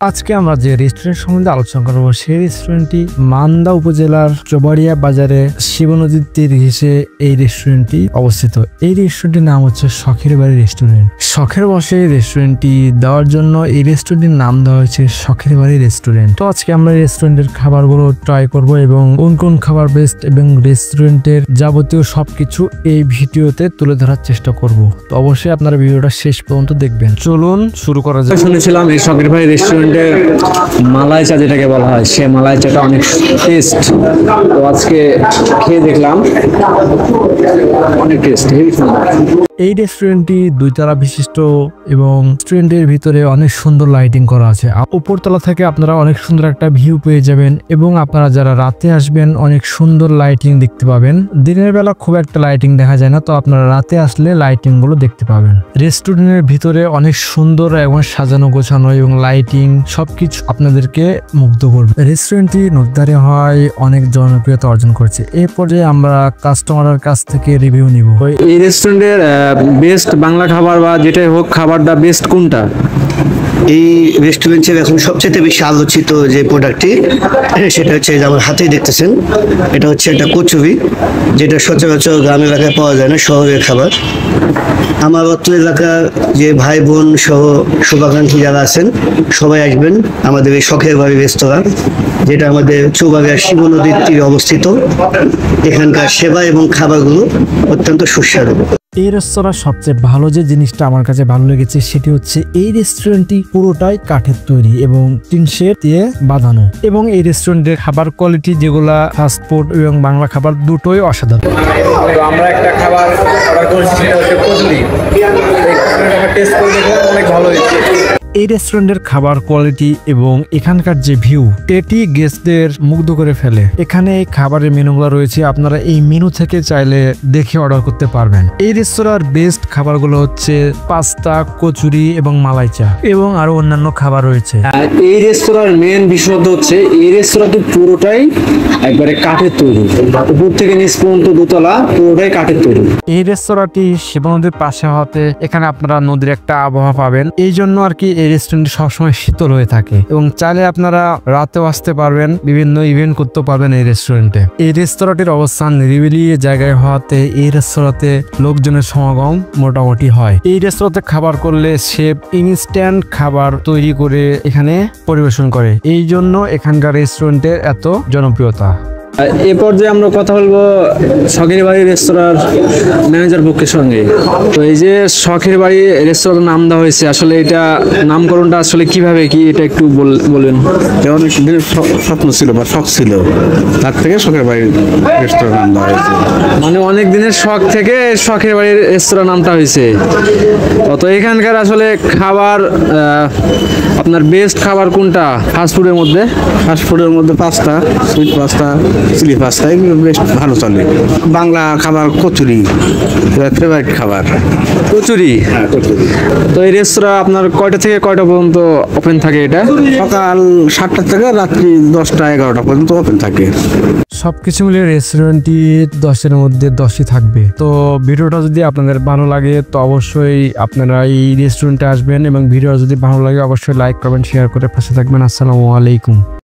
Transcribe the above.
আজকে আমরা যে রেস্টুরেন্ট সম্বন্ধে আলোচনা করব সেই রেস্টুরেন্টটি মান্দা উপজেলার চবাড়িয়া বাজারে শিব নদীর তীর ঘেঁষে এই রেস্টুরেন্টটি অবস্থিত। এই রেস্টুরেন্টের নাম হচ্ছে শখের বাড়ি রেস্টুরেন্ট। শখের বসে রেস্টুরেন্টটি দেওয়ার জন্য এই রেস্টুরেন্টের নাম দেওয়া হয়েছে শখের বাড়ি রেস্টুরেন্ট। তো আজকে আমরা রেস্টুরেন্টের খাবারগুলো ট্রাই করব এবং কোন কোন খাবার বেস্ট এবং রেস্টুরেন্টের যাবতীয় সবকিছু এই ভিডিওতে তুলে ধরার চেষ্টা করব। তো অবশ্যই আপনারা ভিডিওটা শেষ পর্যন্ত দেখবেন। চলুন শুরু করা যাক। শুনেছিলাম এই শখের বাড়ি রেস্টুরেন্টের মালাই চা যেটাকে বলা হয়, সে মালাই চাটা অনেক টেস্ট। তো আজকে খেয়ে দেখলাম, অনেক টেস্ট। এই রেস্টুরেন্টটি দুইতলা বিশিষ্ট এবং রেস্টুরেন্টের ভিতরে অনেক সুন্দর লাইটিং করা আছে। উপরতলা থেকে আপনারা অনেক সুন্দর একটা ভিউ পেয়ে যাবেন এবং আপনারা যারা রাতে আসবেন অনেক সুন্দর লাইটিং দেখতে পাবেন। দিনের বেলা খুব একটা লাইটিং দেখা যায় না, তো আপনারা রাতে আসলে লাইটিং গুলো দেখতে পাবেন। রেস্টুরেন্টের ভিতরে অনেক সুন্দর এবং সাজানো গোছানো এবং লাইটিং সবকিছু আপনাদেরকে মুগ্ধ করবে। রেস্টুরেন্টটি নদীধারে হয় অনেক জনপ্রিয়তা অর্জন করেছে। এই পর্যায়ে আমরা কাস্টমারের কাছ থেকে রিভিউ নিব। এই রেস্টুরেন্টের বেস্ট বাংলা খাবার বা যেটাই হোক, খাবারটা বেস্ট কোনটা? এই রেস্টুরেন্টের এখন সবচেয়ে বেশি আলোচিত যে প্রোডাক্টটি সেটা হচ্ছে আমার হাতেই দেখতেছেন, এটা হচ্ছে একটা কচুরি, যেটা সচরাচর গ্রাম এলাকায় পাওয়া যায় না, শহরের খাবার। আমার অত্র এলাকার যে ভাই বোন সহ শুভাকাঙ্ক্ষী যারা আছেন সবাই আসবেন আমাদের এই শখের বাড়ি রেস্তোরাঁ, যেটা আমাদের চৌবাড়িয়া শিব নদীর তীরে অবস্থিত। এখানকার সেবা এবং খাবারগুলো অত্যন্ত সুস্বাদু। এই রেস্তোরাঁর সবচেয়ে ভালো যে জিনিসটা আমার কাছে ভালো লেগেছে সেটি হচ্ছে এই রেস্টুরেন্টটি পুরোটাই কাঠের তৈরি এবং টিন শেড দিয়ে বাঁধানো, এবং এই রেস্টুরেন্টের খাবার কোয়ালিটি যেগুলা ফাস্ট ফুড এবং বাংলা খাবার দুটোই অসাধারণ। তো আমরা একটা খাবার অর্ডার করেছি, সেটা হচ্ছে কচুরি। টেস্ট করে দেখলাম, অনেক ভালো হয়েছে। এই রেস্টুরেন্টের খাবার কোয়ালিটি এবং এখানকার যে ভিউ এটি গেস্টদের মুগ্ধ করে ফেলে। এখানে এই খাবারের মেনুগুলো রয়েছে, আপনারা এই মেনু থেকে চাইলে দেখে অর্ডার করতে পারবেন। এই রেস্তোরাঁর বেস্ট খাবারগুলো হচ্ছে পাস্তা, কচুরি এবং মালাই চা এবং আরো অন্যান্য খাবার রয়েছে। এই রেস্তোরাঁর মেন বিশেষত্ব হচ্ছে এই রেস্তোরাঁটি পুরোটাই একবারে কাঠের তৈরি, উপর থেকে নিচ পর্যন্ত দোতলা পুরোটাই কাঠের তৈরি। এই রেস্তোরাঁটি শিব নদীর পাশে হতে এখানে আপনারা নদীর একটা আবহাওয়া পাবেন। এই জন্য আর কি এই রেস্টুরেন্ট সবসময় শীতল হয়ে থাকে এবং চাইলে আপনারা রাতেও আসতে পারবেন, বিভিন্ন ইভেন্ট করতে পারবেন এই রেস্টুরেন্টে। এই রেস্তোরাঁটির অবস্থান নিরিবিলি জায়গায় হওয়াতে এই রেস্তোরাঁতে লোকজনের সমাগম মোটামুটি হয়। এই রেস্তোরাঁতে খাবার করলে শেফ ইনস্ট্যান্ট খাবার তৈরি করে এখানে পরিবেশন করে, এই জন্য এখানকার রেস্টুরেন্টের এত জনপ্রিয়তা। এ পর্যায়ে আমরা কথা বলবো শখের বাড়ি রেস্তোরাঁর ম্যানেজার পক্ষের সঙ্গে। তো এই যে শখের বাড়ি রেস্তোরাঁর নাম দেওয়া হয়েছে, আসলে এটা নামকরণটা আসলে কিভাবে কি এটা একটু বলবেন? অনেক দিনের স্বপ্ন ছিল বা শখ ছিল, তার থেকে শখের বাড়ি রেস্তোরাঁ নাম দেওয়া হয়েছে। মানে অনেক দিনের শখ থেকে শখের বাড়ির রেস্তোরাঁ নামটা হয়েছে। তো এখানকার আসলে খাবার, আপনার বেস্ট খাবার কোনটা ফাস্টফুডের মধ্যে? ফাস্টফুডের মধ্যে pasta, sweet pasta, chilli pasta, এগুলো বেশ ভালো চলে। বাংলা খাবার কচুরি ফেভারিট খাবার। কচুরি। হ্যাঁ, কচুরি। তো এই রেস্তোরাঁ আপনার কয়টা থেকে কয়টা পর্যন্ত ওপেন থাকে? এটা সকাল 7টা থেকে রাত্রি 10টা 11টা পর্যন্ত ওপেন থাকে। সবকিছু মিলিয়ে রেস্টুরেন্টটি 10-এর মধ্যে 10ই থাকবে। তো ভিডিওটা যদি আপনাদের ভালো লাগে তো অবশ্যই আপনারা এই রেস্টুরেন্টে আসবেন এবং ভিডিও যদি ভালো লাগে অবশ্যই লাইক, কমেন্ট, শেয়ার করে পাশে থাকবেন। আসসালামু আলাইকুম।